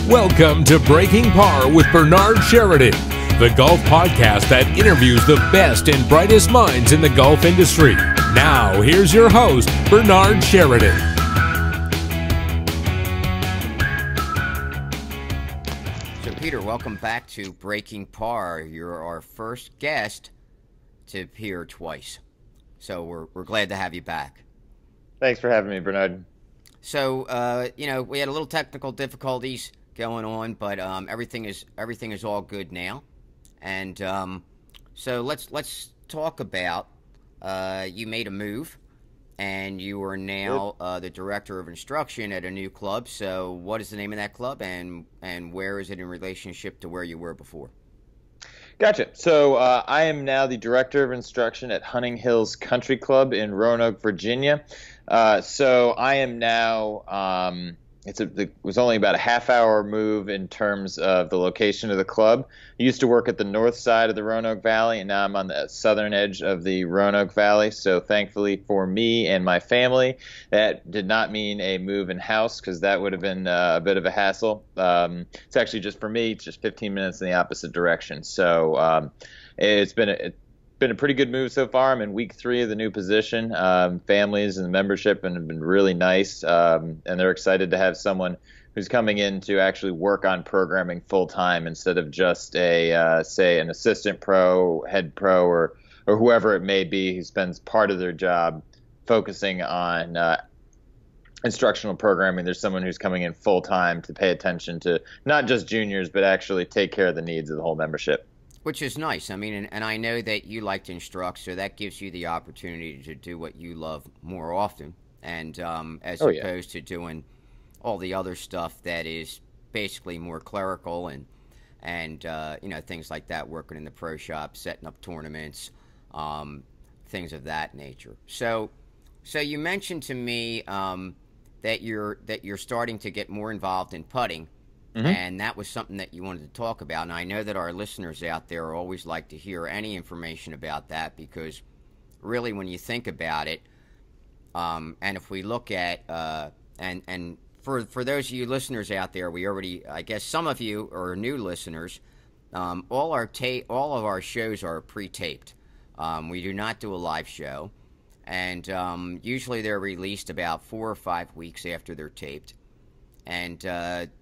Welcome to Breaking Par with Bernard Sheridan, the golf podcast that interviews the best and brightest minds in the golf industry. Now, here's your host, Bernard Sheridan. So, Peter, welcome back to Breaking Par. You're our first guest to appear twice. So we're glad to have you back. Thanks for having me, Bernard. So, we had a little technical difficulties going on, but everything is all good now. And so let's talk about you made a move, and you are now the director of instruction at a new club. So, what is the name of that club, and where is it in relationship to where you were before? Gotcha. So I am now the director of instruction at Hunting Hills Country Club in Roanoak, Virginia. So I am now, it was only about a half-hour move in terms of the location of the club. I used to work at the north side of the Roanoak Valley, and now I'm on the southern edge of the Roanoak Valley. So thankfully for me and my family, that did not mean a move in house, because that would have been a bit of a hassle. It's actually just for me, it's just 15 minutes in the opposite direction. So it's been a pretty good move so far. I'm in week 3 of the new position. Families and the membership have been really nice, and they're excited to have someone who's coming in to actually work on programming full time instead of just say an assistant pro, head pro, or whoever it may be who spends part of their job focusing on instructional programming. There's someone who's coming in full time to pay attention to not just juniors, but actually take care of the needs of the whole membership. Which is nice. I mean, and I know that you like to instruct, so that gives you the opportunity to do what you love more often, and as opposed to doing all the other stuff that is basically more clerical and things like that, working in the pro shop, setting up tournaments, things of that nature. So you mentioned to me that you're starting to get more involved in putting. Mm-hmm. And that was something that you wanted to talk about. And I know that our listeners out there always like to hear any information about that, because really when you think about it, and if we look at, and for those of you listeners out there, I guess some of you are new listeners, all of our shows are pre-taped. We do not do a live show. And usually they're released about 4 or 5 weeks after they're taped.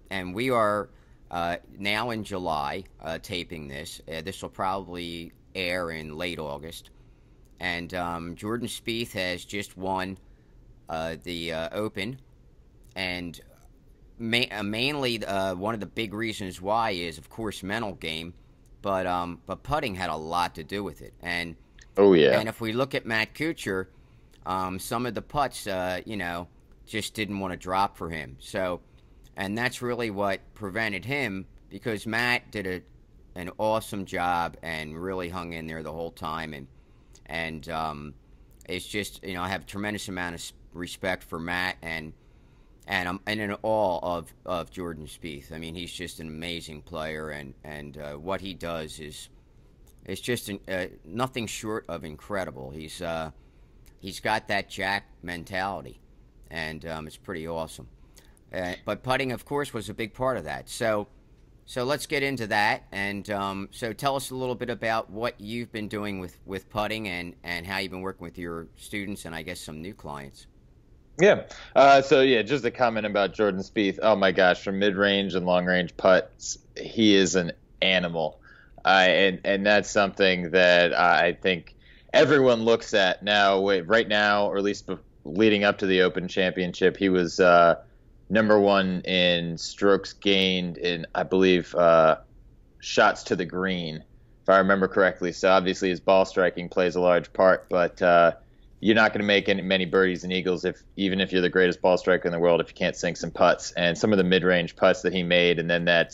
And we are now in July taping this. This will probably air in late August. And Jordan Spieth has just won the Open. And mainly one of the big reasons why is, of course, mental game. But putting had a lot to do with it. And and if we look at Matt Kuchar, some of the putts, just didn't want to drop for him. So. And that's really what prevented him, because Matt did an awesome job and really hung in there the whole time. And it's just, I have a tremendous amount of respect for Matt, and I'm in awe of Jordan Spieth. I mean, he's just an amazing player, and what he does is just nothing short of incredible. He's got that Jack mentality, and it's pretty awesome. But putting, of course, was a big part of that. So let's get into that. And so tell us a little bit about what you've been doing with putting, and how you've been working with your students and I guess some new clients. Yeah. Just a comment about Jordan Spieth. Oh, my gosh, from mid-range and long-range putts, he is an animal. And that's something that I think everyone looks at now. Right now, or at least leading up to the Open Championship, he was number 1 in strokes gained in, I believe, shots to the green, if I remember correctly. So obviously his ball striking plays a large part, but you're not going to make many birdies and eagles even if you're the greatest ball striker in the world if you can't sink some putts. And some of the mid-range putts that he made, and then that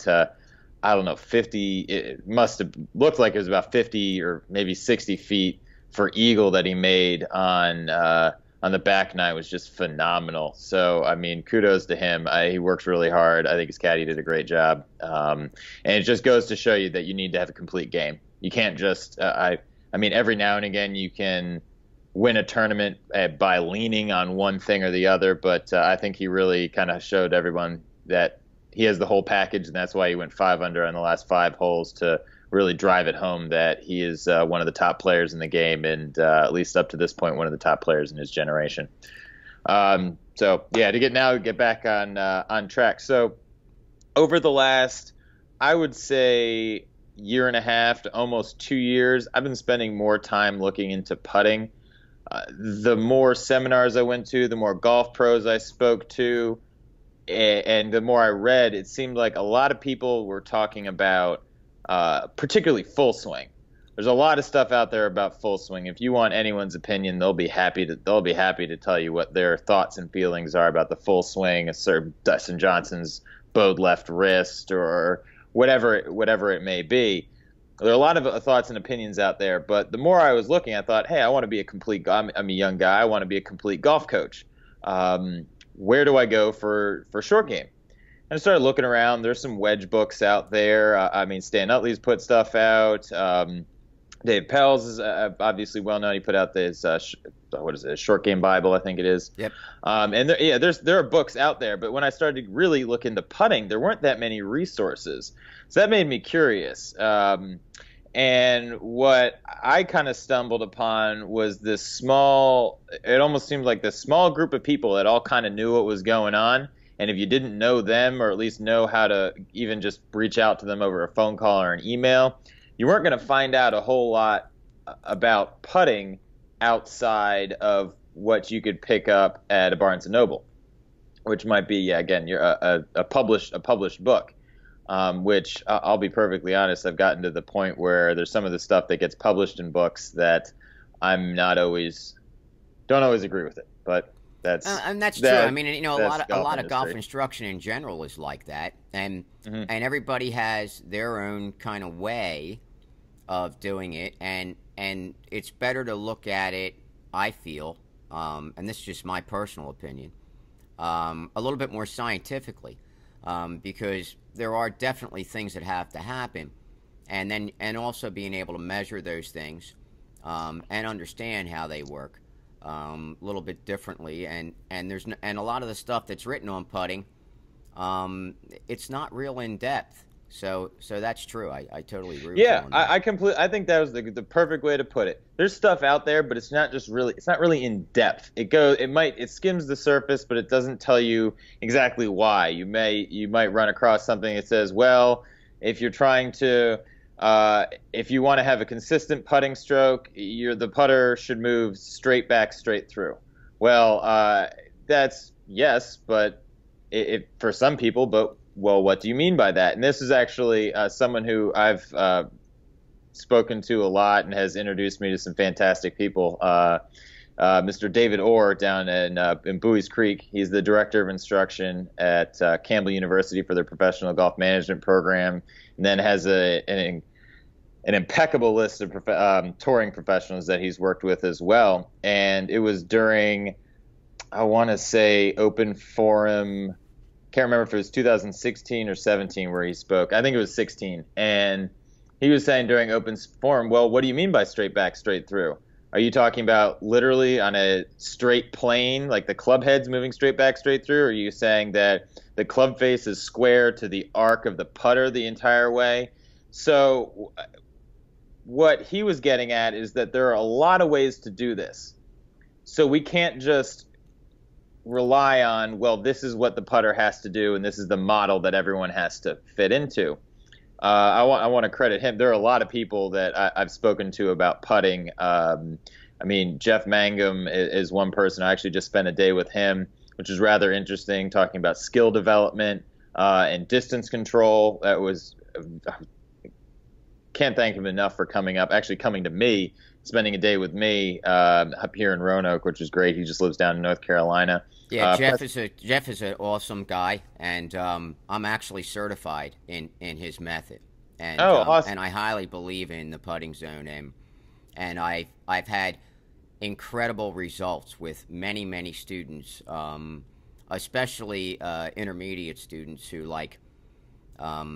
50, it must have looked like it was about 50 or maybe 60 feet for eagle that he made on the back nine was just phenomenal. So, I mean, kudos to him. He works really hard. I think his caddy did a great job. And it just goes to show you that you need to have a complete game. You can't just I mean, every now and again you can win a tournament by leaning on one thing or the other, but I think he really kind of showed everyone that he has the whole package, and that's why he went 5 under on the last 5 holes to really drive it home that he is one of the top players in the game, and at least up to this point, one of the top players in his generation. So yeah, to get back on track. So over the last, I would say, year and a half to almost 2 years, I've been spending more time looking into putting. The more seminars I went to, the more golf pros I spoke to, and the more I read, it seemed like a lot of people were talking about particularly full swing. There's a lot of stuff out there about full swing. If you want anyone's opinion, they'll be happy to tell you what their thoughts and feelings are about the full swing, a certain Dustin Johnson's bowed left wrist or whatever it may be. There are a lot of thoughts and opinions out there, but the more I was looking, I thought, hey, I want to be I'm a young guy. I want to be a complete golf coach. Where do I go for short game? And I started looking around. There's some wedge books out there. Stan Utley's put stuff out. Dave Pels is obviously well known. He put out this Short Game Bible, I think it is. Yep. And there are books out there, but when I started to really look into putting, there weren't that many resources. So that made me curious. And what I kind of stumbled upon was it almost seemed like this small group of people that all kind of knew what was going on. And if you didn't know them, or at least know how to even just reach out to them over a phone call or an email, you weren't going to find out a whole lot about putting outside of what you could pick up at a Barnes & Noble, which might be, again, a published book, which I'll be perfectly honest, I've gotten to the point where there's some of the stuff that gets published in books that don't always agree with it, but that's true. I mean, a lot of golf instruction in general is like that, and everybody has their own kind of way of doing it, and it's better to look at it, I feel, and this is just my personal opinion, a little bit more scientifically, because there are definitely things that have to happen, and also being able to measure those things, and understand how they work a little bit differently, and a lot of the stuff that's written on putting, it's not real in depth. So that's true. I totally agree with you on that. I think that was the perfect way to put it. There's stuff out there, but it's not really in depth. It skims the surface, but it doesn't tell you exactly why. You might run across something that says, well, if you're trying to if you want to have a consistent putting stroke, the putter should move straight back, straight through. Well, that's yes, but for some people, but well, what do you mean by that? And this is actually someone who I've spoken to a lot and has introduced me to some fantastic people. Mr. David Orr down in Bowie's Creek. He's the director of instruction at Campbell University for their professional golf management program, and then has an impeccable list of touring professionals that he's worked with as well. And it was during, I want to say, Open Forum. Can't remember if it was 2016 or 17 where he spoke. I think it was 16. And he was saying during Open Forum, well, what do you mean by straight back, straight through? Are you talking about literally on a straight plane, like the club head's moving straight back, straight through? Or are you saying that the club face is square to the arc of the putter the entire way? So what he was getting at is that there are a lot of ways to do this. So we can't just rely on, well, this is what the putter has to do, and this is the model that everyone has to fit into. I want to credit him. There are a lot of people that I've spoken to about putting. Jeff Mangum is one person. I actually just spent a day with him, which is rather interesting, talking about skill development and distance control. That was can't thank him enough for coming to me, spending a day with me up here in Roanoke, which is great. He just lives down in North Carolina. Yeah, Jeff is an awesome guy, and I'm actually certified in his method. And awesome. And I highly believe in the putting zone, and I've had incredible results with many students, especially intermediate students who are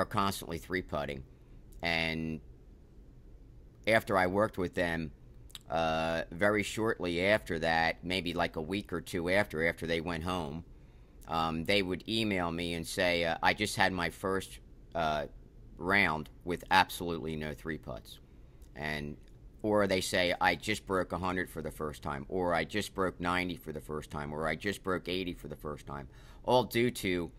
constantly 3-putting, and after I worked with them, very shortly after that, maybe like a week or two after they went home, they would email me and say, I just had my first round with absolutely no 3-putts. Or they say, I just broke 100 for the first time, or I just broke 90 for the first time, or I just broke 80 for the first time, all due to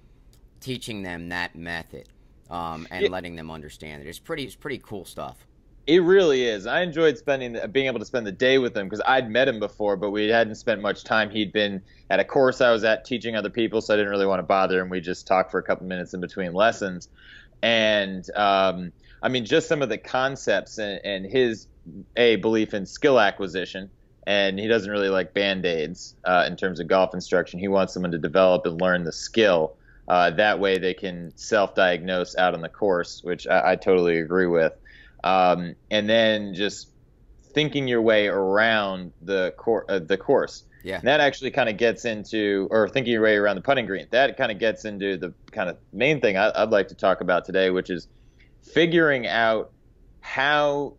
teaching them that method and letting them understand it. It's pretty cool stuff. It really is. I enjoyed being able to spend the day with him because I'd met him before, but we hadn't spent much time. He'd been at a course I was at teaching other people, so I didn't really want to bother him. We just talked for a couple minutes in between lessons. And, just some of the concepts and his belief in skill acquisition, and he doesn't really like Band-Aids in terms of golf instruction. He wants someone to develop and learn the skill. That way they can self-diagnose out on the course, which I totally agree with. And then just thinking your way around the course. Yeah. And that actually kind of gets into, or thinking your way around the putting green. That kind of gets into the kind of main thing I'd like to talk about today, which is figuring out how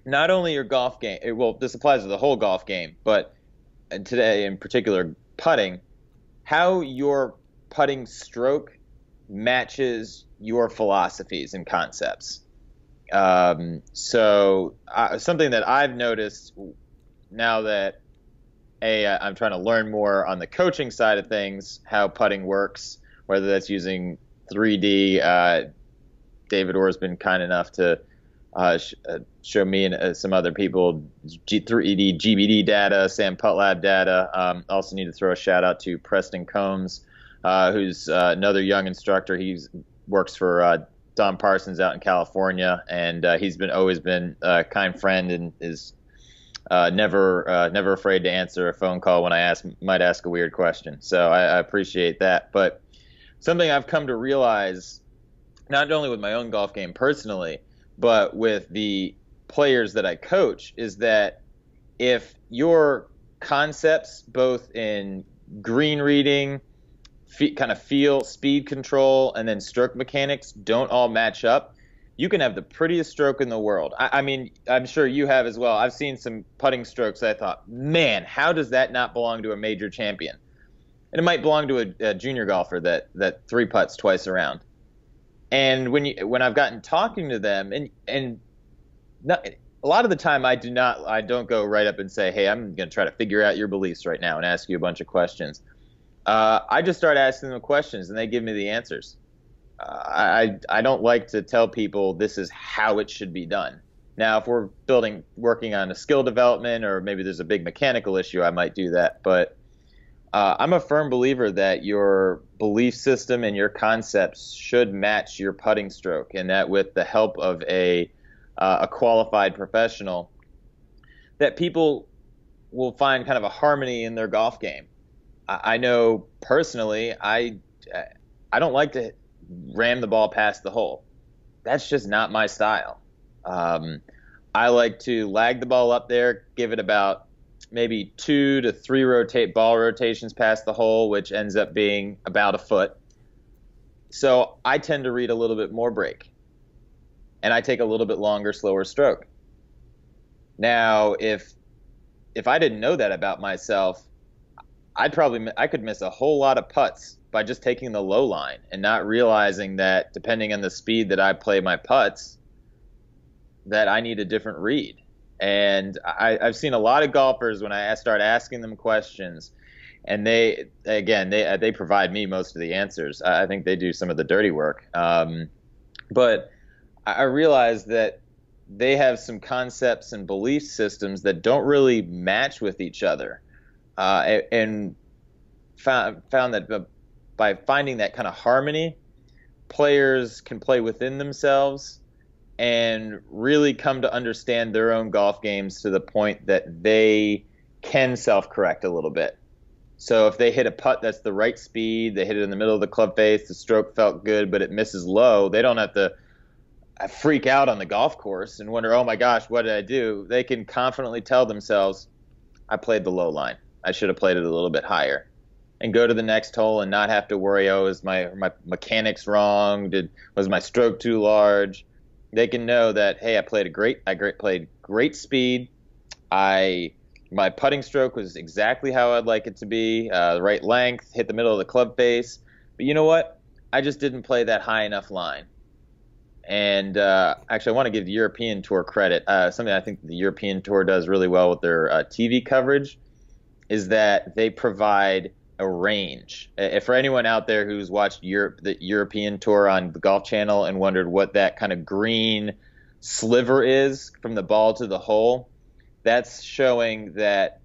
not only your golf game, well, this applies to the whole golf game, but today in particular, putting, how your putting stroke matches your philosophies and concepts. Something that I've noticed now that I'm trying to learn more on the coaching side of things, how putting works, whether that's using 3D. David Orr's been kind enough to show me and some other people 3D GBD data, Sam Putlab data. Also need to throw a shout out to Preston Combs, who's another young instructor. He works for Don Parsons out in California, and he's always been a kind friend and is never afraid to answer a phone call when I might ask a weird question. So I appreciate that. But something I've come to realize, not only with my own golf game personally, but with the players that I coach, is that if your concepts, both in green reading, kind of feel, speed control, and then stroke mechanics don't all match up, you can have the prettiest stroke in the world. I mean, I'm sure you have as well. I've seen some putting strokes that I thought, man, how does that not belong to a major champion? And it might belong to a junior golfer that 3 putts twice around. And when I've gotten talking to them, and not, a lot of the time I don't go right up and say, hey, I'm going to try to figure out your beliefs right now and ask you a bunch of questions. I just start asking them questions, and they give me the answers. I don't like to tell people this is how it should be done. Now, if we're working on a skill development, or maybe there's a big mechanical issue, I might do that. But I'm a firm believer that your belief system and your concepts should match your putting stroke, and that with the help of a qualified professional, that people will find kind of a harmony in their golf game. I know personally, I don't like to ram the ball past the hole. That's just not my style. I like to lag the ball up there, give it about maybe 2 to 3 ball rotations past the hole, which ends up being about a foot. So I tend to read a little bit more break, and I take a little bit longer, slower stroke. Now, if I didn't know that about myself, I could miss a whole lot of putts by just taking the low line and not realizing that depending on the speed that I play my putts, that I need a different read. And I've seen a lot of golfers when I start asking them questions, and they provide me most of the answers. I think they do some of the dirty work. But I realize that they have some concepts and belief systems that don't really match with each other. And found that by finding that kind of harmony, players can play within themselves and really come to understand their own golf games to the point that they can self-correct a little bit. So if they hit a putt that's the right speed, they hit it in the middle of the club face, the stroke felt good, but it misses low, they don't have to freak out on the golf course and wonder, oh my gosh, what did I do? They can confidently tell themselves, I played the low line. I should have played it a little bit higher, and go to the next hole and not have to worry, oh, is my mechanics wrong? Was my stroke too large? They can know that, hey, I played great speed. I My putting stroke was exactly how I'd like it to be, the right length, hit the middle of the club face. But you know what? I just didn't play that high enough line. And actually, I want to give the European Tour credit. Something I think the European Tour does really well with their TV coverage is that they provide a range. If for anyone out there who's watched the European Tour on the Golf Channel and wondered what that kind of green sliver is from the ball to the hole, that's showing that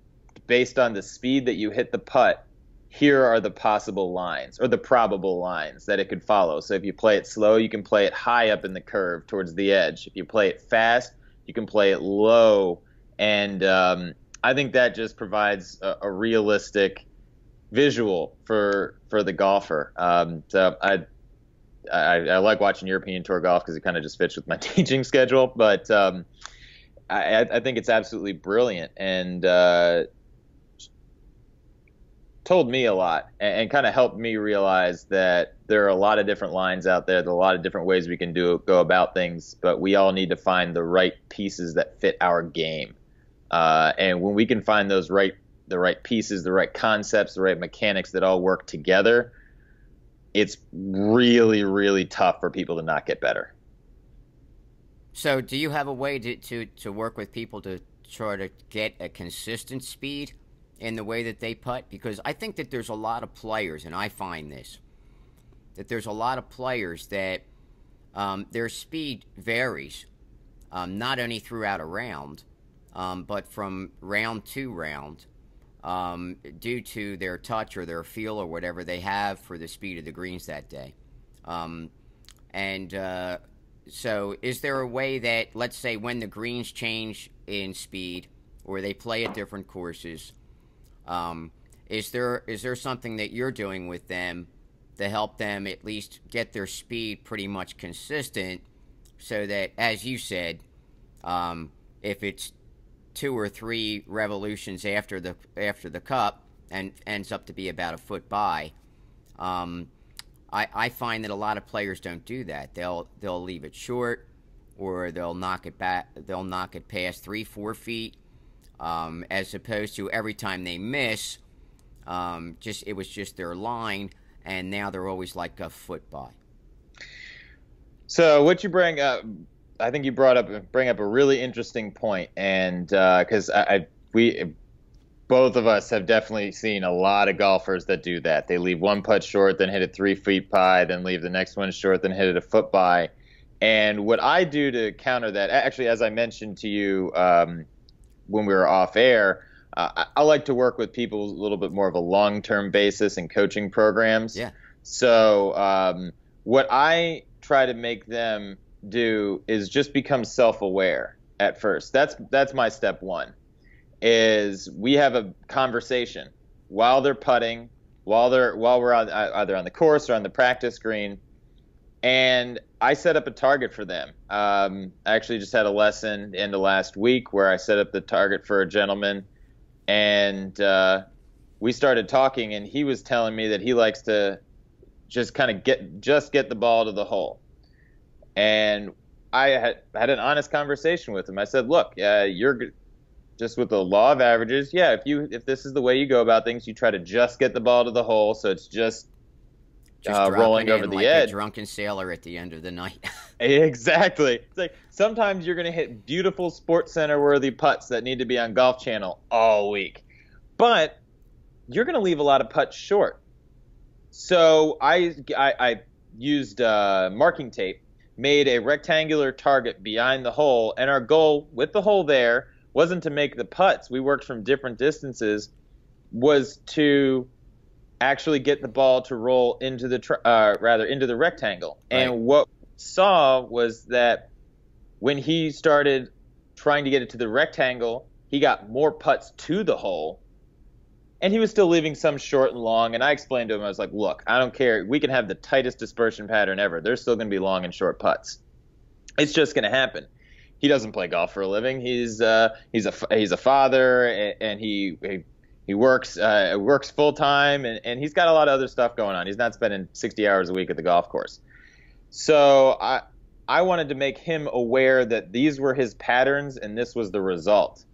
based on the speed that you hit the putt, here are the possible lines or the probable lines that it could follow. So if you play it slow, you can play it high up in the curve towards the edge. If you play it fast, you can play it low. And I think that just provides a realistic visual for the golfer. So I like watching European Tour golf because it kind of just fits with my teaching schedule. But I think it's absolutely brilliant and told me a lot and kind of helped me realize that there are a lot of different lines out there. There are a lot of different ways we can go about things, but we all need to find the right pieces that fit our game. And when we can find the right pieces, the right concepts, the right mechanics that all work together, it's really, really tough for people to not get better. So do you have a way to work with people to try to get a consistent speed in the way that they putt? Because I think that there's a lot of players, and I find this, that there's a lot of players that their speed varies, not only throughout a round, but from round to round, due to their touch or their feel or whatever they have for the speed of the greens that day. So is there a way that, let's say, when the greens change in speed or they play at different courses, is there something that you're doing with them to help them at least get their speed pretty much consistent so that, as you said, if it's 2 or 3 revolutions after the cup and ends up to be about a foot by, I find that a lot of players don't do that. They'll leave it short, or they'll knock it back. They'll knock it past 3-4 feet, as opposed to every time they miss, it was just their line, and now they're always like a foot by. So what you bring up, I think you bring up a really interesting point, and because we both of us have definitely seen a lot of golfers that do that. They leave one putt short, then hit it 3 feet by, then leave the next one short, then hit it a foot by. And what I do to counter that, actually, as I mentioned to you when we were off air, I like to work with people a little bit more of a long-term basis in coaching programs. Yeah. So what I try to make them do is just become self-aware at first. That's my step one. Is we have a conversation while they're putting, while we're either on the course or on the practice green, and I set up a target for them. I actually just had a lesson in the last week where I set up the target for a gentleman, and we started talking, and he was telling me that he likes to just kind of get the ball to the hole. And I had an honest conversation with him. I said, look, you're just with the law of averages, yeah, if this is the way you go about things, you try to just get the ball to the hole, so it's just rolling over the like edge. A drunken sailor at the end of the night. Exactly. It's like sometimes you're going to hit beautiful Sports Center worthy putts that need to be on Golf Channel all week, but you're going to leave a lot of putts short. So I used marking tape, made a rectangular target behind the hole, and our goal with the hole there wasn't to make the putts. We worked from different distances, was to actually get the ball to roll into into the rectangle. Right. And what we saw was that when he started trying to get it to the rectangle, he got more putts to the hole, and he was still leaving some short and long. And I explained to him, I was like, look, I don't care. We can have the tightest dispersion pattern ever. There's still going to be long and short putts. It's just going to happen. He doesn't play golf for a living. He's a father, and he works full time, and he's got a lot of other stuff going on. He's not spending 60 hours a week at the golf course. So I wanted to make him aware that these were his patterns and this was the result.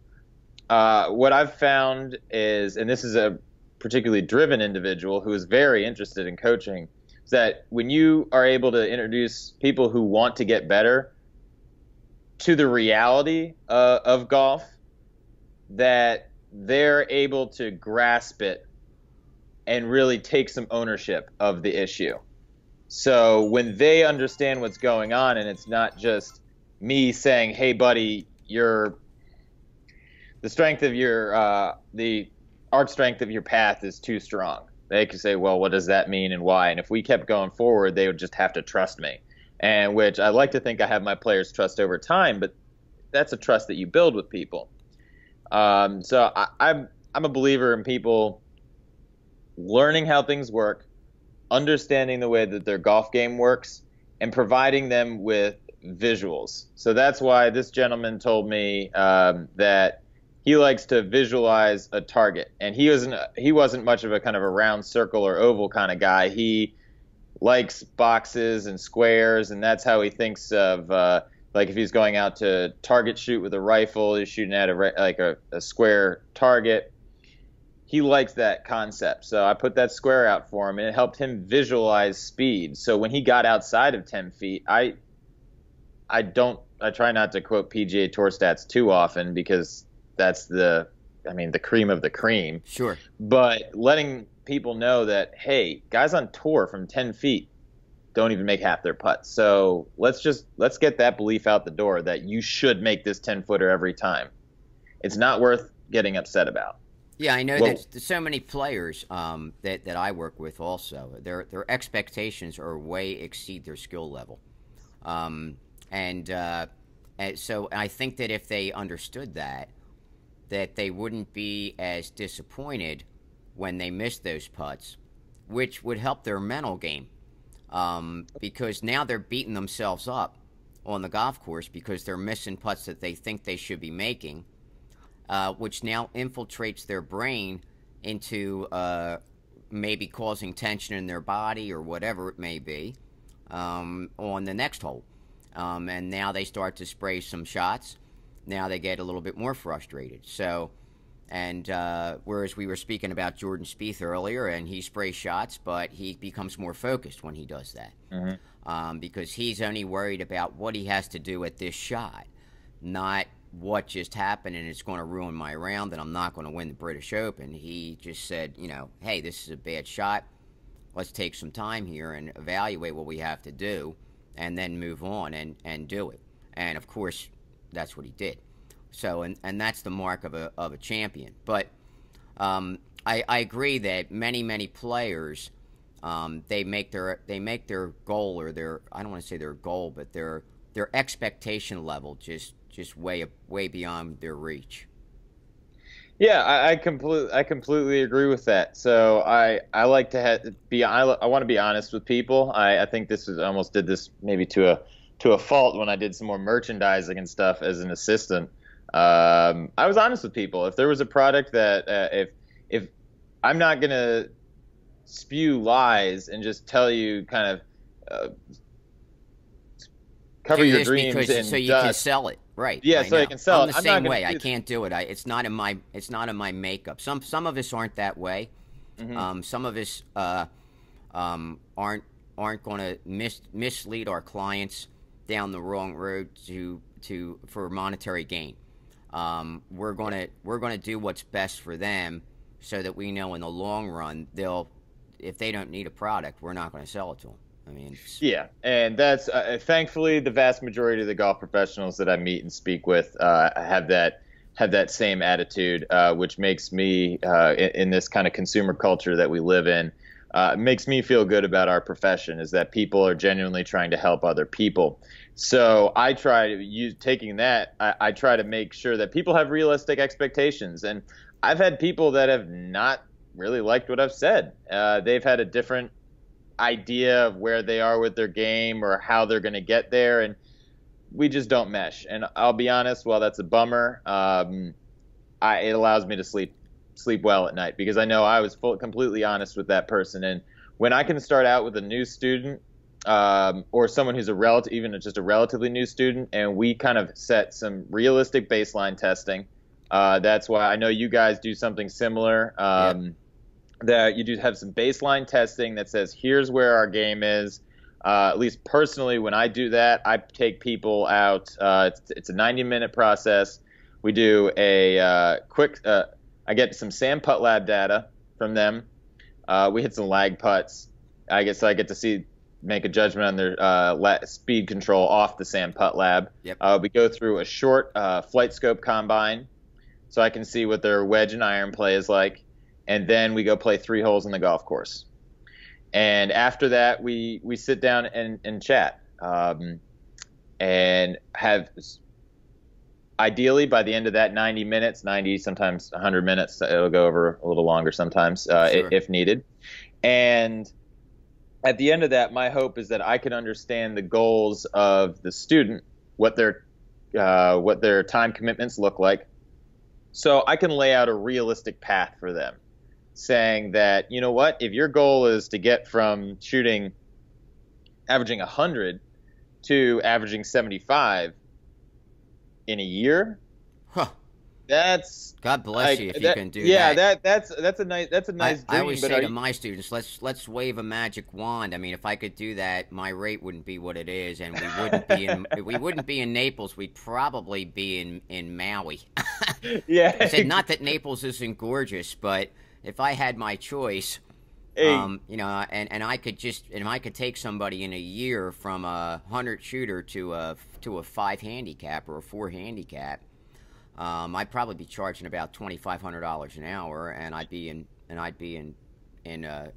What I've found is, and this is a particularly driven individual who is very interested in coaching, is that when you are able to introduce people who want to get better to the reality of golf, that they're able to grasp it and really take some ownership of the issue. So when they understand what's going on, and it's not just me saying, hey, buddy, the strength of the arc strength of your path is too strong. They can say, well, what does that mean and why? And if we kept going forward, they would just have to trust me. And which I like to think I have my players trust over time, but that's a trust that you build with people. So I'm a believer in people learning how things work, understanding the way that their golf game works, and providing them with visuals. So that's why this gentleman told me that he likes to visualize a target, and he wasn't much of a kind of a round circle or oval kind of guy. He likes boxes and squares, and that's how he thinks of like if he's going out to target shoot with a rifle, he's shooting at a square target. He likes that concept, so I put that square out for him, and it helped him visualize speed. So when he got outside of 10 feet, I try not to quote PGA Tour stats too often because that's the cream of the cream. Sure. But letting people know that, hey, guys on tour from 10 feet don't even make half their putts. So let's get that belief out the door that you should make this 10-footer every time. It's not worth getting upset about. Yeah, I know that so many players that I work with also, their expectations are way exceed their skill level. And so I think that if they understood that they wouldn't be as disappointed when they miss those putts, which would help their mental game. Because now they're beating themselves up on the golf course because they're missing putts that they think they should be making, which now infiltrates their brain into maybe causing tension in their body or whatever it may be on the next hole. And now they start to spray some shots. Now they get a little bit more frustrated. So, and whereas we were speaking about Jordan Spieth earlier, and he sprays shots, but he becomes more focused when he does that. Mm-hmm. Because he's only worried about what he has to do at this shot, not what just happened and it's going to ruin my round and I'm not going to win the British Open. He just said, hey, this is a bad shot. Let's take some time here and evaluate what we have to do and then move on and do it. And, of course, that's what he did. So, and that's the mark of a champion. But I agree that many players, they make their goal or I don't want to say their goal, but their expectation level just way beyond their reach. Yeah, I completely agree with that. So I like to I want to be honest with people. I think I almost did this maybe to a fault when I did some more merchandising and stuff as an assistant. I was honest with people. If there was a product that if I'm not gonna spew lies and just tell you kind of cover your dreams and so you can sell it. Right. Yeah, so you can sell it. I'm the same way. I can't do it. It's not in my makeup. Some of us aren't that way. Mm-hmm. Some of us aren't going to mislead our clients down the wrong road for monetary gain. We're gonna do what's best for them, so that we know in the long run if they don't need a product, we're not going to sell it to them. I mean, yeah, and that's thankfully the vast majority of the golf professionals that I meet and speak with have that same attitude, which makes me in this kind of consumer culture that we live in, makes me feel good about our profession. Is that people are genuinely trying to help other people. So I try taking that. I try to make sure that people have realistic expectations, and I've had people that have not really liked what I've said. They've had a different idea of where they are with their game or how they're going to get there, and we just don't mesh. And I'll be honest, while that's a bummer, it allows me to sleep well at night, because I know I was completely honest with that person. And when I can start out with a new student or someone who's even just a relatively new student, and we kind of set some realistic baseline testing, That's why I know you guys do something similar. That you do have some baseline testing that says here's where our game is. At least personally, when I do that, I take people out. It's a 90-minute process. We do a quick. I get some SAM putt lab data from them. We hit some lag putts. I get to make a judgment on their speed control off the SAM putt lab. Yep. We go through a short flight scope combine, so I can see what their wedge and iron play is like. And then we go play 3 holes on the golf course. And after that, we sit down and chat. And have, ideally, by the end of that 90 minutes, 90, sometimes 100 minutes, it'll go over a little longer sometimes Sure. if needed. And at the end of that, my hope is that I can understand the goals of the student, what their time commitments look like, so I can lay out a realistic path for them. Saying that, you know what, if your goal is to get from averaging 100 to averaging 75 in a year, that's God bless you if you can do that. Yeah, that's a nice dream. I always say to my students, let's wave a magic wand. I mean, if I could do that, my rate wouldn't be what it is, and we wouldn't be in Naples. We'd probably be in Maui. Yeah. I said, not that Naples isn't gorgeous, but if I had my choice, Hey. you know, and I could take somebody in a year from a 100 shooter to a 5 handicap or a 4 handicap, I'd probably be charging about $2,500 an hour, and I'd be in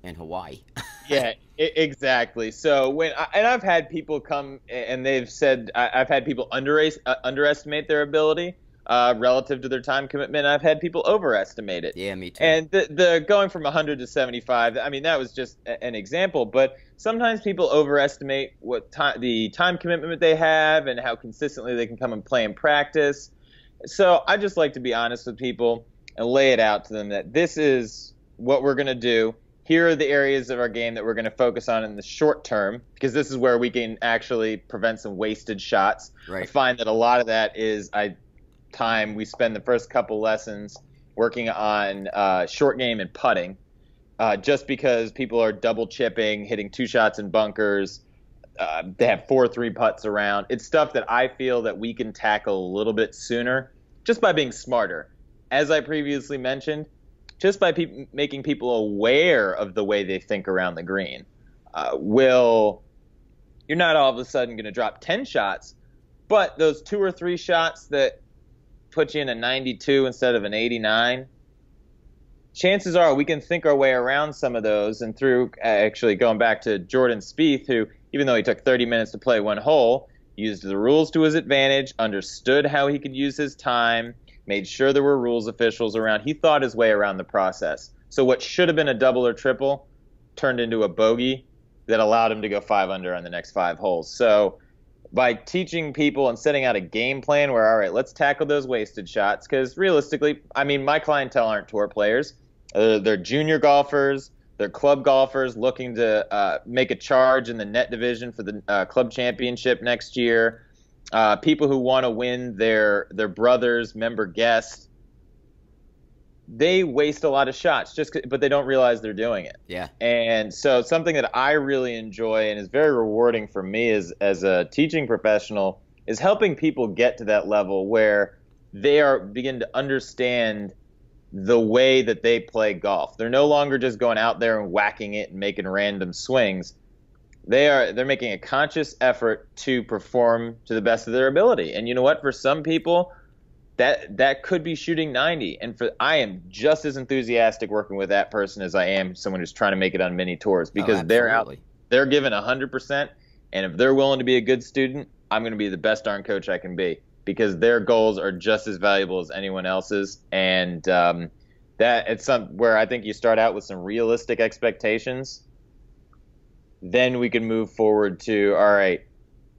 Hawaii. Yeah, exactly. So I've had people come and they've said I've had people underestimate their ability. Relative to their time commitment, I've had people overestimate it. Yeah, me too. And the going from 100 to 75, I mean, that was just an example. But sometimes people overestimate the time commitment they have and how consistently they can come and play and practice. So I just like to be honest with people and lay it out to them that this is what we're going to do. Here are the areas of our game that we're going to focus on in the short term, because this is where we can actually prevent some wasted shots. Right. I find that a lot of that is time we spend the first couple lessons working on short game and putting, just because people are double chipping, hitting 2 shots in bunkers. They have 4 3-putts around. It's stuff that I feel that we can tackle a little bit sooner just by being smarter. As I previously mentioned, just by making people aware of the way they think around the green. You're not all of a sudden going to drop 10 shots, but those 2 or 3 shots that put you in a 92 instead of an 89, chances are we can think our way around some of those. And through actually going back to Jordan Spieth, who, even though he took 30 minutes to play 1 hole, used the rules to his advantage, understood how he could use his time, made sure there were rules officials around. He thought his way around the process. So what should have been a double or triple turned into a bogey that allowed him to go 5 under on the next 5 holes. So by teaching people and setting out a game plan where, all right, let's tackle those wasted shots, because realistically, I mean, my clientele aren't tour players. They're junior golfers. They're club golfers looking to make a charge in the net division for the club championship next year. People who want to win their brother's member guest. They waste a lot of shots but they don't realize they're doing it. Yeah. And so something that I really enjoy and is very rewarding for me as a teaching professional is helping people get to that level where they begin to understand the way that they play golf. They're no longer just going out there and whacking it and making random swings. They're making a conscious effort to perform to the best of their ability. And you know what? For some people, that could be shooting 90. And I am just as enthusiastic working with that person as I am someone who's trying to make it on mini tours, because they're giving 100%. And if they're willing to be a good student, I'm going to be the best darn coach I can be, because their goals are just as valuable as anyone else's. And that it's where I think you start out with some realistic expectations. Then we can move forward to, all right,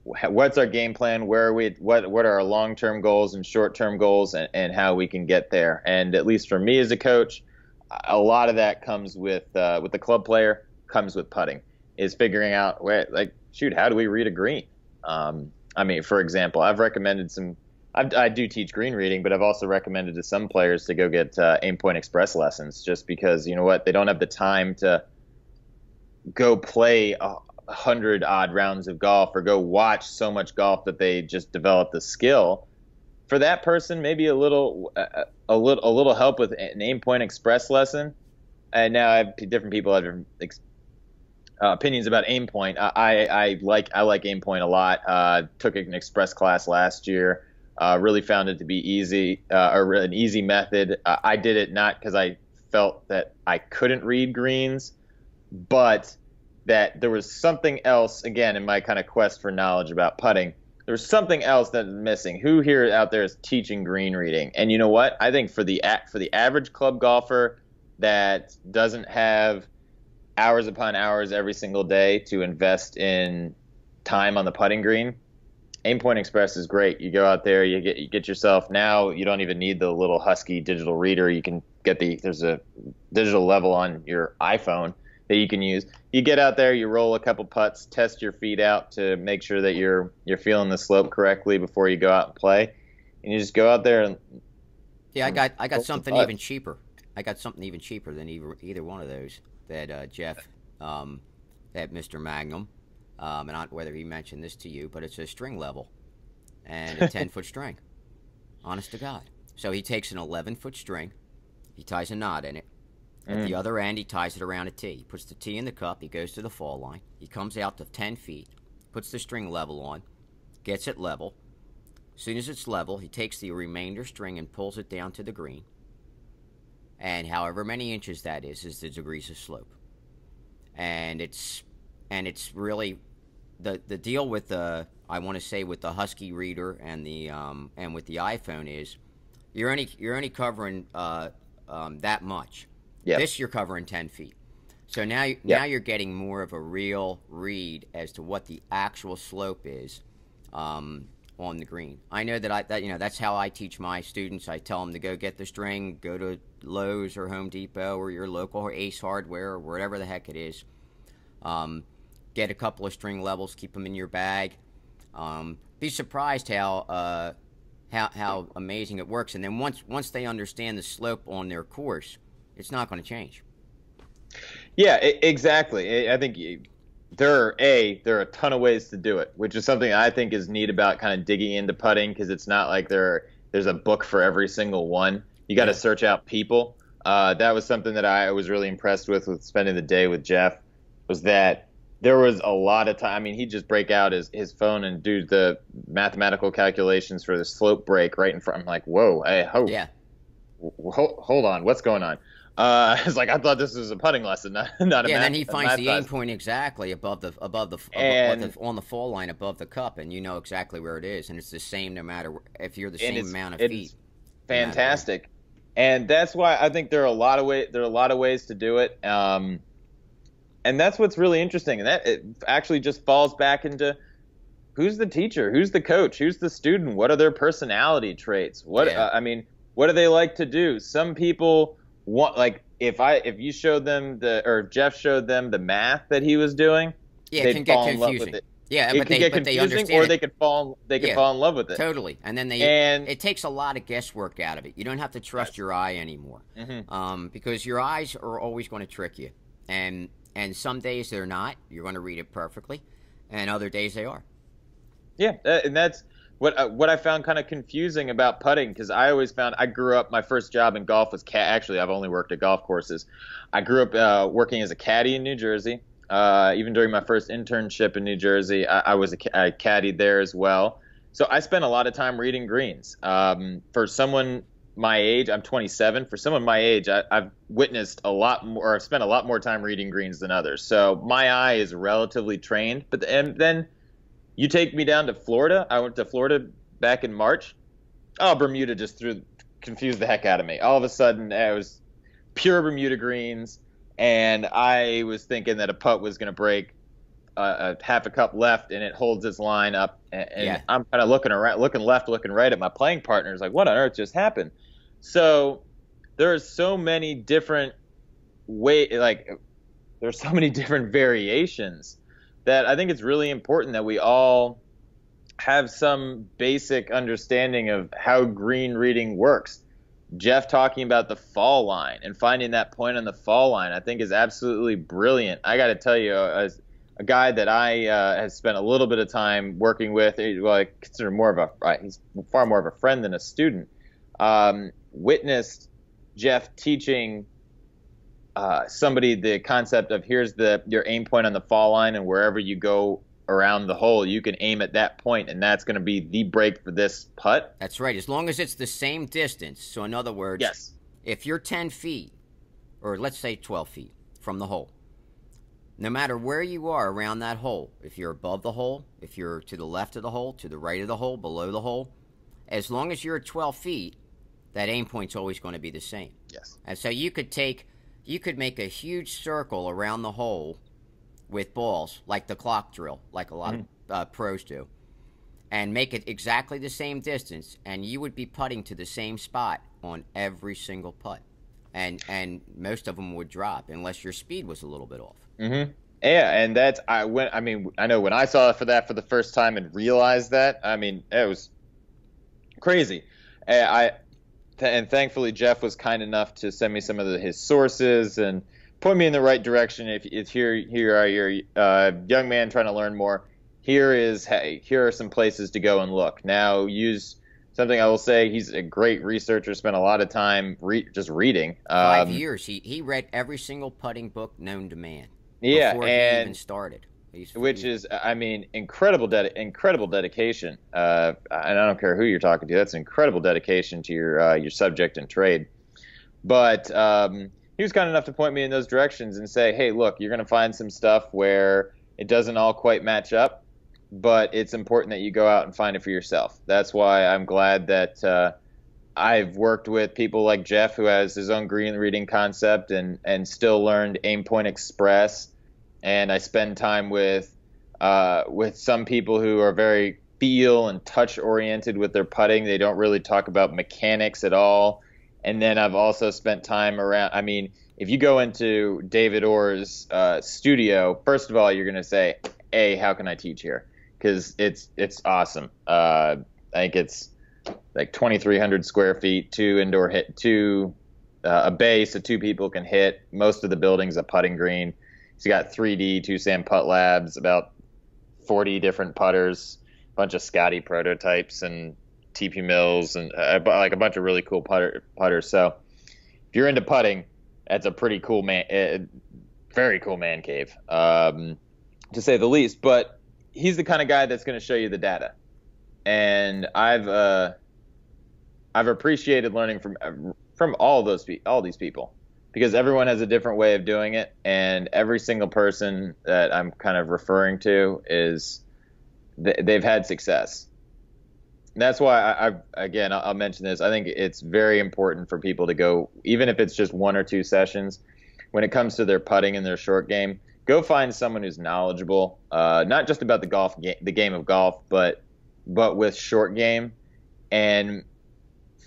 what's our game plan? Where are we? What are our long-term goals and short-term goals, and how we can get there? And at least for me as a coach, a lot of that comes with the club player, comes with putting, is figuring out how do we read a green? I mean, for example, I've recommended some I do teach green reading, but I've also recommended to some players to go get Aim Point Express lessons, just because, you know what, they don't have the time to go play 100 odd rounds of golf or go watch so much golf that they just develop the skill. For that person, maybe a little help with an Aim Point Express lesson. And now I have different people have different opinions about Aim Point. I like Aim Point a lot. Took an express class last year. Really found it to be easy, or an easy method. I did it not because I felt that I couldn't read greens, but that there was something else, again, in my kind of quest for knowledge about putting. There was something else that was missing. Who here out there is teaching green reading? And you know what? I think for the average club golfer that doesn't have hours upon hours every single day to invest in time on the putting green, Aim Point Express is great. You go out there, you get yourself, now you don't even need the little husky digital reader. You can get there's a digital level on your iPhone that you can use. You get out there, you roll a couple putts, test your feet out to make sure that you're feeling the slope correctly before you go out and play. And you just go out there and I got something even cheaper. I got something even cheaper than either one of those that Jeff, that Mr. Magnum, and not whether he mentioned this to you, but it's a string level and a 10-foot string. Honest to God. So he takes an 11-foot string, he ties a knot in it. At the other end, he ties it around a tee. He puts the tee in the cup, he goes to the fall line, he comes out to 10 feet, puts the string level on, gets it level. As soon as it's level, he takes the remainder string and pulls it down to the green. And however many inches that is the degrees of slope. And it's really the deal with the, I want to say, with the Husky reader and the and with the iPhone is you're only covering that much. Yep. This you're covering 10 feet. So now you're getting more of a real read as to what the actual slope is on the green. I know that that's how I teach my students. I tell them to go get the string, go to Lowe's or Home Depot or your local Ace Hardware or whatever the heck it is. Get a couple of string levels, keep them in your bag. Be surprised how amazing it works. And then once they understand the slope on their course, it's not going to change. Yeah, exactly. I think there are a ton of ways to do it, which is something I think is neat about kind of digging into putting, because it's not like there's a book for every single one. You got to search out people. That was something that I was really impressed with spending the day with Jeff, was that there was a lot of time. I mean, he'd just break out his phone and do the mathematical calculations for the slope break right in front. I'm like, whoa, hey, hold on, what's going on? It's like, I thought this was a putting lesson, not a math. Yeah, and then he finds the aim point exactly above on the fall line above the cup, and you know exactly where it is, and it's the same no matter if you're the same amount of feet. Fantastic, and that's why I think there are a lot of ways to do it, and that's what's really interesting, and that it actually just falls back into who's the teacher, who's the coach, who's the student, what are their personality traits, what do they like to do? Some people want, like, if you showed them or Jeff showed them the math that he was doing, it can get confusing. Yeah, but they understand, or they could fall in love with it. Totally, and then it takes a lot of guesswork out of it. You don't have to trust your eye anymore, because your eyes are always going to trick you, and some days they're not. You're going to read it perfectly, and other days they are. Yeah, and that's what I found kind of confusing about putting, because I always found, I grew up, my first job in golf was actually I've only worked at golf courses. I grew up working as a caddy in New Jersey. Even during my first internship in New Jersey, I caddied there as well. So I spent a lot of time reading greens. For someone my age, I'm 27. For someone my age, I've witnessed a lot more, or I've spent a lot more time reading greens than others. So my eye is relatively trained. And then you take me down to Florida. I went to Florida back in March. Oh, Bermuda just confused the heck out of me. All of a sudden, it was pure Bermuda greens. And I was thinking that a putt was going to break a half a cup left, and it holds its line up. And I'm kind of looking left, looking right at my playing partners, like, what on earth just happened? So there's so many different there's so many different variations that I think it's really important that we all have some basic understanding of how green reading works. Jeff talking about the fall line and finding that point on the fall line, I think is absolutely brilliant. I got to tell you, as a guy that I have spent a little bit of time working with, well, I consider he's far more of a friend than a student, witnessed Jeff teaching somebody the concept of here's your aim point on the fall line, and wherever you go around the hole, you can aim at that point, and that's going to be the break for this putt. That's right, as long as it's the same distance. So in other words, yes, if you're 10 feet, or let's say 12 feet from the hole, no matter where you are around that hole, if you're above the hole, if you're to the left of the hole, to the right of the hole, below the hole, as long as you're at 12 feet, that aim point's always going to be the same. Yes. And so you could make a huge circle around the hole with balls, like the clock drill, like a lot of pros do, and make it exactly the same distance, and you would be putting to the same spot on every single putt. And most of them would drop unless your speed was a little bit off. Mm-hmm. Yeah, and I know when I saw it for the first time and realized that, I mean, it was crazy. And thankfully Jeff was kind enough to send me some of his sources and point me in the right direction. If here are your young man trying to learn more, here are some places to go and look. Now use something I will say, he's a great researcher, spent a lot of time just reading. 5 years. He read every single putting book known to man. Yeah, before he even started. Which is, I mean, incredible dedication. And I don't care who you're talking to. That's incredible dedication to your subject and trade. But he was kind enough to point me in those directions and say, hey, look, you're going to find some stuff where it doesn't all quite match up, but it's important that you go out and find it for yourself. That's why I'm glad that I've worked with people like Jeff, who has his own green reading concept and still learned Aim Point Express. And I spend time with some people who are very feel and touch oriented with their putting. They don't really talk about mechanics at all. And then I've also spent time around. I mean, if you go into David Orr's studio, first of all, you're going to say, "Hey, how can I teach here?" Because it's awesome. I think it's like 2,300 square feet, a bay so two people can hit. Most of the building's a putting green. He's got 3D, 2SAM putt labs, about 40 different putters, a bunch of Scotty prototypes and TP Mills, and like a bunch of really cool putters. So if you're into putting, that's a pretty cool very cool man cave, to say the least. But he's the kind of guy that's going to show you the data, and I've appreciated learning from all these people. Because everyone has a different way of doing it, and every single person that I'm kind of referring to they've had success. And that's why I'll mention this. I think it's very important for people to go, even if it's just 1 or 2 sessions, when it comes to their putting and their short game, go find someone who's knowledgeable, not just about the game of golf, but with short game, and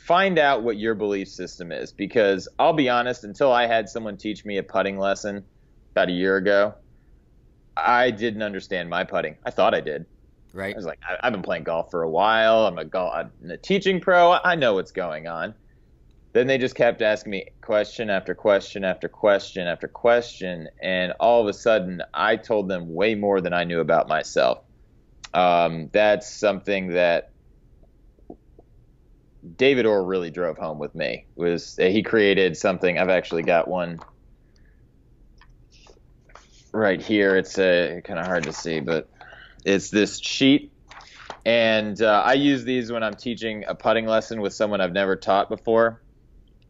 find out what your belief system is. Because I'll be honest, until I had someone teach me a putting lesson about a year ago, I didn't understand my putting. I thought I did. Right. I was like, I've been playing golf for a while. I'm a teaching pro. I know what's going on. Then they just kept asking me question after question after question after question, and all of a sudden I told them way more than I knew about myself. That's something that David Orr really drove home with me. He created something. I've actually got one right here. It's kind of hard to see, but it's this sheet, and I use these when I'm teaching a putting lesson with someone I've never taught before.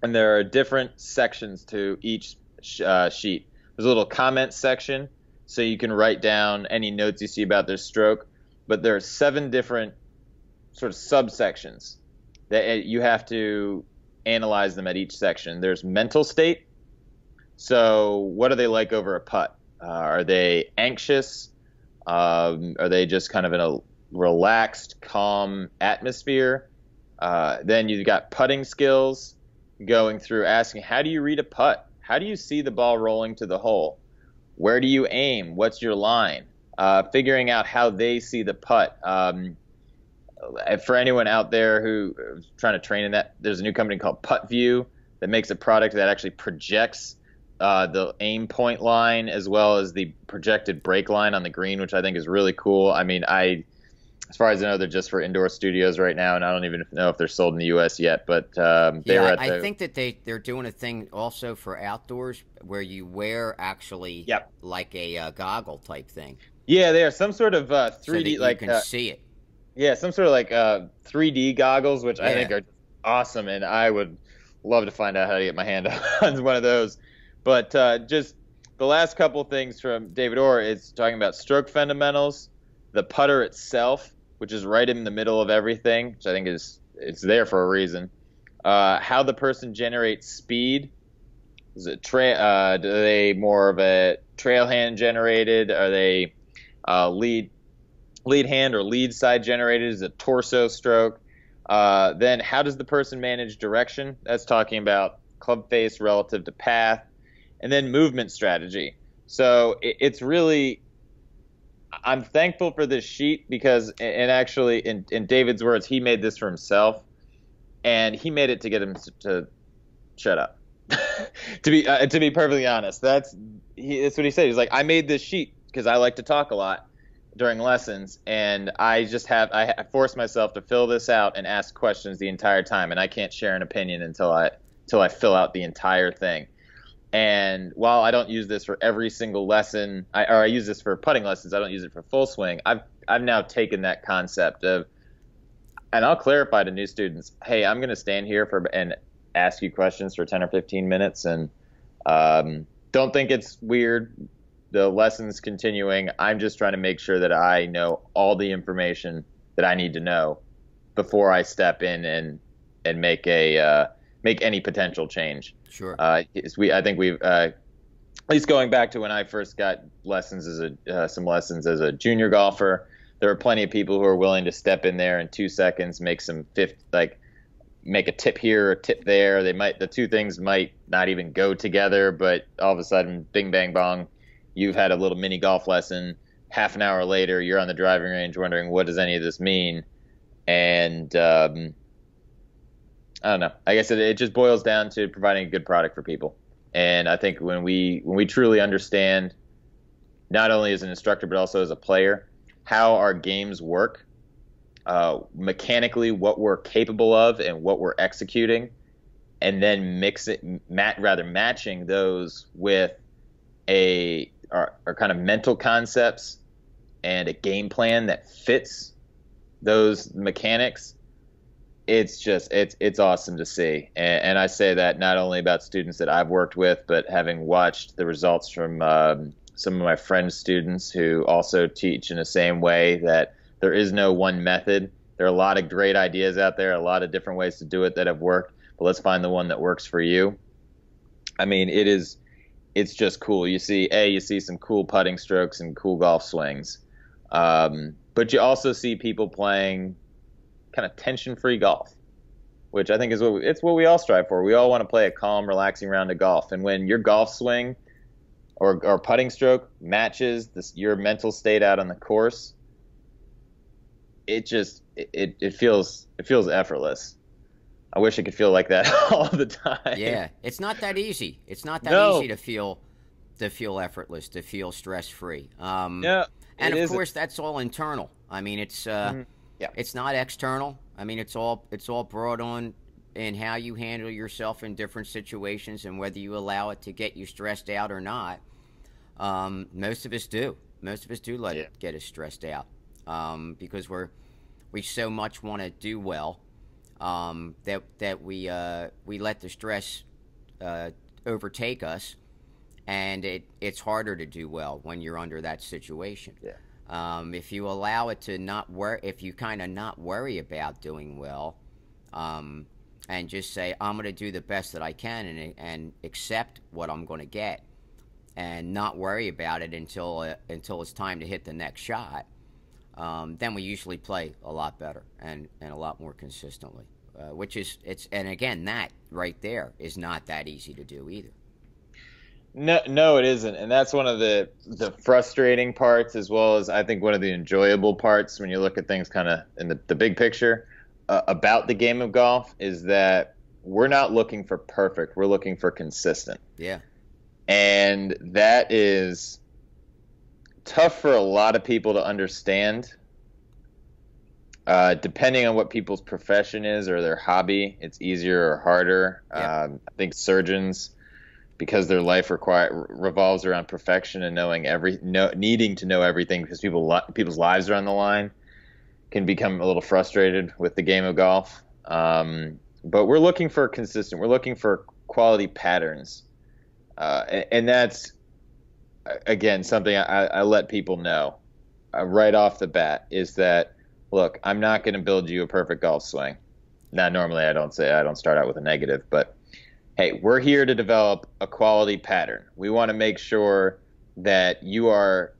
And there are different sections to each sheet. There's a little comment section, so you can write down any notes you see about their stroke. But there are 7 different sort of subsections that you have to analyze them at each section. There's mental state. So what are they like over a putt? Are they anxious? Are they just kind of in a relaxed, calm atmosphere? Then you've got putting skills, going through asking, how do you read a putt? How do you see the ball rolling to the hole? Where do you aim? What's your line? Figuring out how they see the putt. for anyone out there who is trying to train in that, there's a new company called PuttView that makes a product that actually projects the aim point line as well as the projected break line on the green, which I think is really cool. I mean, as far as I know, they're just for indoor studios right now, and I don't even know if they're sold in the U.S. yet. But I think that they're doing a thing also for outdoors where you wear actually like a goggle type thing. Yeah, they are some sort of 3D, so that you can see it. Yeah, some sort of like 3D goggles, which I think are awesome, and I would love to find out how to get my hand on one of those. But just the last couple things from David Orr is talking about stroke fundamentals, the putter itself, which is right in the middle of everything, which I think it's there for a reason. How the person generates speed. Is it are they more of a trail hand generated? Are they lead hand or lead side generated? Is it torso stroke? Then how does the person manage direction? That's talking about club face relative to path. And then movement strategy. So it's really, I'm thankful for this sheet because, and actually in David's words, he made this for himself, and he made it to get him to shut up. to be perfectly honest, that's what he said. He's like, I made this sheet because I like to talk a lot during lessons, and I force myself to fill this out and ask questions the entire time, and I can't share an opinion until I fill out the entire thing. And while I don't use this for every single lesson, I use this for putting lessons, I don't use it for full swing. I've now taken that concept of, and I'll clarify to new students, hey, I'm going to stand here and ask you questions for 10 or 15 minutes, and don't think it's weird. The lesson's continuing. I'm just trying to make sure that I know all the information that I need to know before I step in and make any potential change. Sure. I think we've at least going back to when I first got lessons some lessons as a junior golfer, there were plenty of people who are willing to step in there in 2 seconds, make a tip here, a tip there. The two things might not even go together, but all of a sudden, bing, bang, bong, you've had a little mini golf lesson. Half an hour later, you're on the driving range wondering, what does any of this mean? And I don't know. I guess it just boils down to providing a good product for people. And I think when we truly understand, not only as an instructor but also as a player, how our games work, mechanically what we're capable of and what we're executing, and then matching those with our kind of mental concepts and a game plan that fits those mechanics. It's awesome to see. And I say that not only about students that I've worked with, but having watched the results from some of my friends' students who also teach in the same way, that there is no one method. There are a lot of great ideas out there, a lot of different ways to do it that have worked, but let's find the one that works for you. I mean, it's just cool. You see some cool putting strokes and cool golf swings. But you also see people playing kind of tension-free golf, which I think is what we all strive for. We all want to play a calm, relaxing round of golf. And when your golf swing or putting stroke matches your mental state out on the course, it feels effortless. I wish it could feel like that all the time. Yeah, it's not that easy. It's not that easy to feel effortless, to feel stress-free. No, and of course that's all internal. I mean, it's it's not external. I mean, it's all brought on in how you handle yourself in different situations and whether you allow it to get you stressed out or not. Most of us do. Most of us do let it get us stressed out because we so much want to do well that we let the stress overtake us, and it's harder to do well when you're under that situation. Yeah. If you allow it to if you kind of not worry about doing well, and just say, I'm going to do the best that I can and accept what I'm going to get, and not worry about it until it's time to hit the next shot, then we usually play a lot better and a lot more consistently. And again, that right there is not that easy to do either. No, it isn't, and that's one of the frustrating parts, as well as I think one of the enjoyable parts when you look at things kind of in the big picture about the game of golf, is that we're not looking for perfect, we're looking for consistent. Yeah. And that is tough for a lot of people to understand. Depending on what people's profession is or their hobby, it's easier or harder. Yeah. I think surgeons, because their life revolves around perfection and needing to know everything because people's lives are on the line, can become a little frustrated with the game of golf. But we're looking for consistent. We're looking for quality patterns, and that's again something I let people know right off the bat, is that, look, I'm not going to build you a perfect golf swing. Now, normally I don't start out with a negative, but hey, we're here to develop a quality pattern. We want to make sure that you're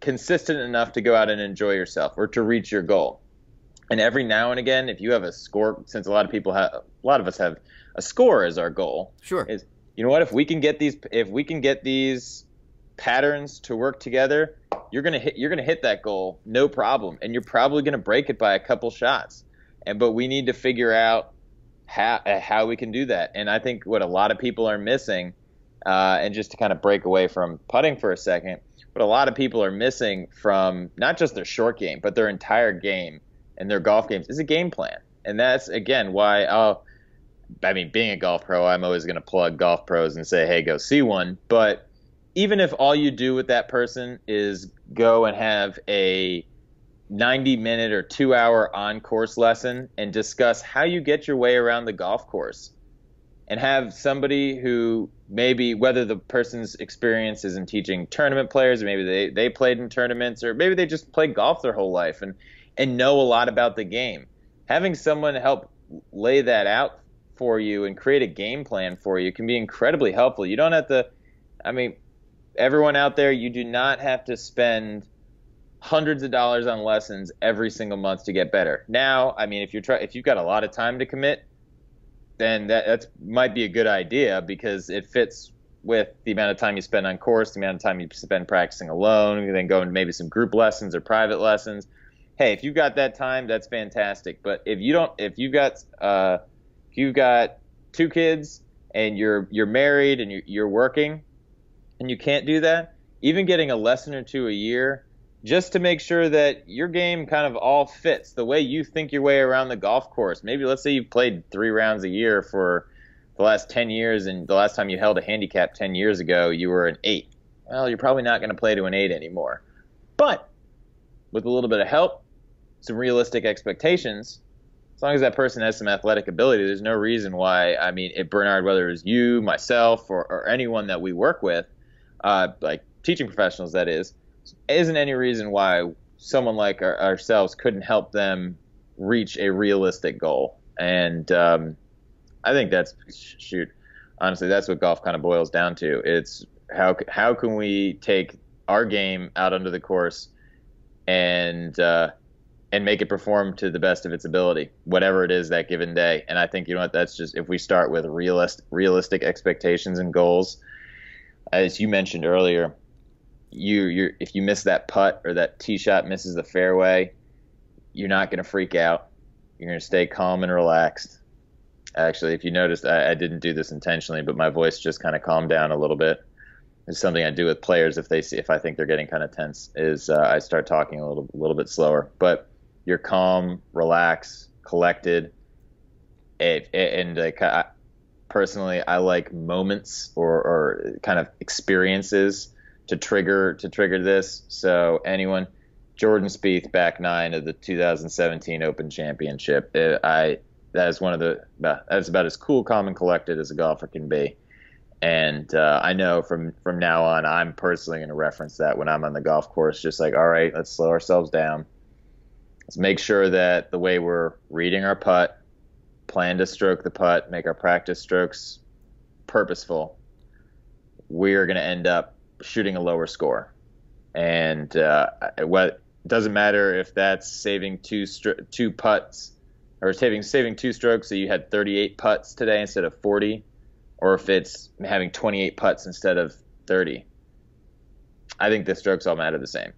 consistent enough to go out and enjoy yourself or to reach your goal. And every now and again, if you have a score, since a lot of us have a score as our goal. Sure. Is, you know what? If we can get these patterns to work together, you're gonna hit that goal, no problem, and you're probably gonna break it by a couple shots. But we need to figure out how we can do that. And I think what a lot of people are missing, and just to kind of break away from putting for a second, what a lot of people are missing from not just their short game, but their entire game and their golf games, is a game plan. And that's, again, why, being a golf pro, I'm always going to plug golf pros and say, hey, go see one. But even if all you do with that person is go and have a 90-minute or 2-hour on-course lesson and discuss how you get your way around the golf course, and have somebody who maybe, whether the person's experience is in teaching tournament players, or maybe they played in tournaments, or maybe they just played golf their whole life and know a lot about the game, having someone help lay that out for you and create a game plan for you can be incredibly helpful. You don't have to, everyone out there, you do not have to spend hundreds of dollars on lessons every single month to get better. Now, if you've got a lot of time to commit, then that might be a good idea, because it fits with the amount of time you spend on course, the amount of time you spend practicing alone, and then go into maybe some group lessons or private lessons. Hey, if you've got that time, that's fantastic. But if you've got 2 kids and you're married and you're working and you can't do that, even getting a lesson or 2 a year, just to make sure that your game kind of all fits the way you think your way around the golf course. Maybe let's say you've played 3 rounds a year for the last 10 years, and the last time you held a handicap 10 years ago, you were an 8. Well, you're probably not going to play to an 8 anymore. But with a little bit of help, some realistic expectations, as long as that person has some athletic ability, there's no reason why, if Bernard, whether it's you, myself, or anyone that we work with, like teaching professionals, that isn't any reason why someone like ourselves couldn't help them reach a realistic goal. And I think honestly, that's what golf kind of boils down to. It's how can we take our game out onto the course and make it perform to the best of its ability, whatever it is that given day. And I think, that's just, if we start with realistic expectations and goals, as you mentioned earlier, if you miss that putt or that tee shot misses the fairway, you're not going to freak out. You're going to stay calm and relaxed. Actually, if you noticed, I didn't do this intentionally, but my voice just kind of calmed down a little bit. It's something I do with players if I think they're getting kind of tense, is I start talking a little bit slower. But you're calm, relaxed, collected, and personally, I like moments or kind of experiences to trigger this. So anyone, Jordan Spieth, back 9 of the 2017 Open Championship, that's about as cool, calm, and collected as a golfer can be. And I know from now on, I'm personally going to reference that when I'm on the golf course, just like, all right, let's slow ourselves down. Let's make sure that the way we're reading our putt, plan to stroke the putt, make our practice strokes purposeful, we're going to end up shooting a lower score. And it doesn't matter if that's saving two putts, or saving 2 strokes, so you had 38 putts today instead of 40, or if it's having 28 putts instead of 30. I think the strokes all matter the same.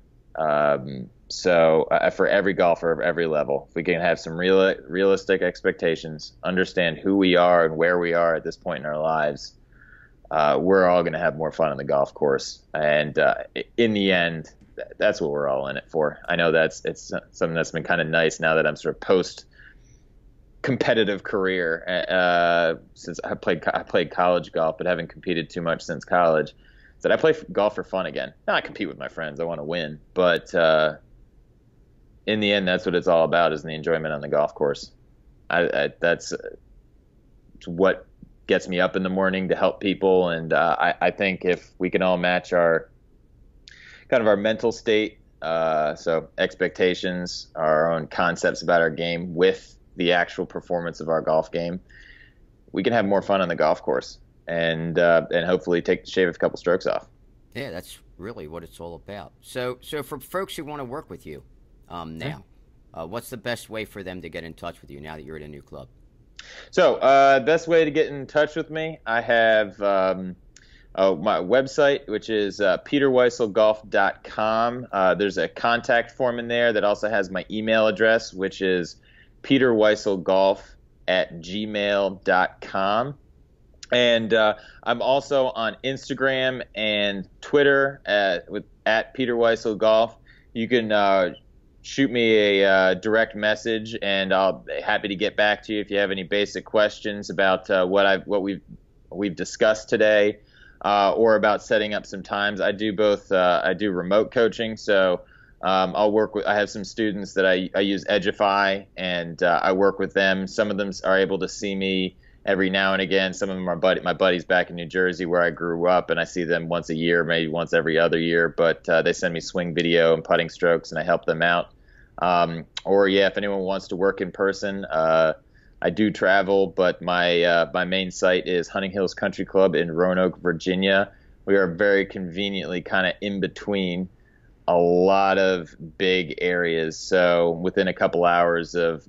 So for every golfer of every level, if we can have some realistic expectations, understand who we are and where we are at this point in our lives, we're all going to have more fun on the golf course. And in the end, that's what we're all in it for. I know it's something that's been kind of nice now that I'm sort of post competitive career, since I played college golf, but haven't competed too much since college. That I play golf for fun again. Now I compete with my friends. I want to win, but in the end, that's what it's all about: is the enjoyment on the golf course. That's what gets me up in the morning to help people, and I think if we can all match our mental state, so expectations, our own concepts about our game, with the actual performance of our golf game, we can have more fun on the golf course. And hopefully shave a couple strokes off. Yeah, that's really what it's all about. So for folks who want to work with you now, what's the best way for them to get in touch with you now that you're at a new club? So best way to get in touch with me, I have my website, which is peterweiselgolf.com. There's a contact form in there that also has my email address, which is peterweiselgolf@gmail.com. And I'm also on Instagram and Twitter at Peter Weisel Golf. You can shoot me a direct message, and I'll be happy to get back to you if you have any basic questions about what we've discussed today, or about setting up some times. I do both. I do remote coaching, so I'll work with. I have some students that I use Edgify, and I work with them. Some of them are able to see me every now and again. Some of them are my buddies back in New Jersey where I grew up, and I see them once a year, maybe once every other year, but they send me swing video and putting strokes, and I help them out. If anyone wants to work in person, I do travel, but my main site is Hunting Hills Country Club in Roanoak, Virginia. We are very conveniently kind of in between a lot of big areas, so within a couple hours of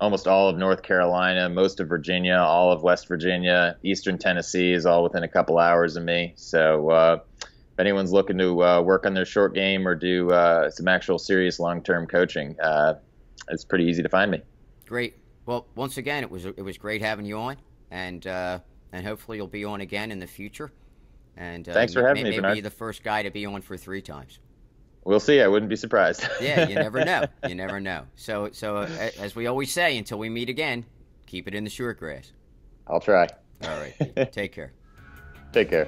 almost all of North Carolina, most of Virginia, all of West Virginia, Eastern Tennessee is all within a couple hours of me. So if anyone's looking to work on their short game or do some actual serious long-term coaching, it's pretty easy to find me. Great. Well, once again, it was great having you on, and hopefully you'll be on again in the future. And thanks for having me, Bernard. Maybe the first guy to be on for 3 times. We'll see. I wouldn't be surprised. Yeah, you never know. You never know. So as we always say, until we meet again, keep it in the short grass. I'll try. All right. Take care. Take care.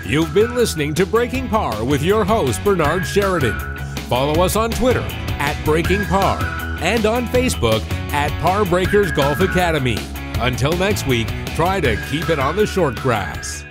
You've been listening to Breaking Par with your host, Bernard Sheridan. Follow us on Twitter @BreakingPar and on Facebook @Par Breakers Golf Academy. Until next week, try to keep it on the short grass.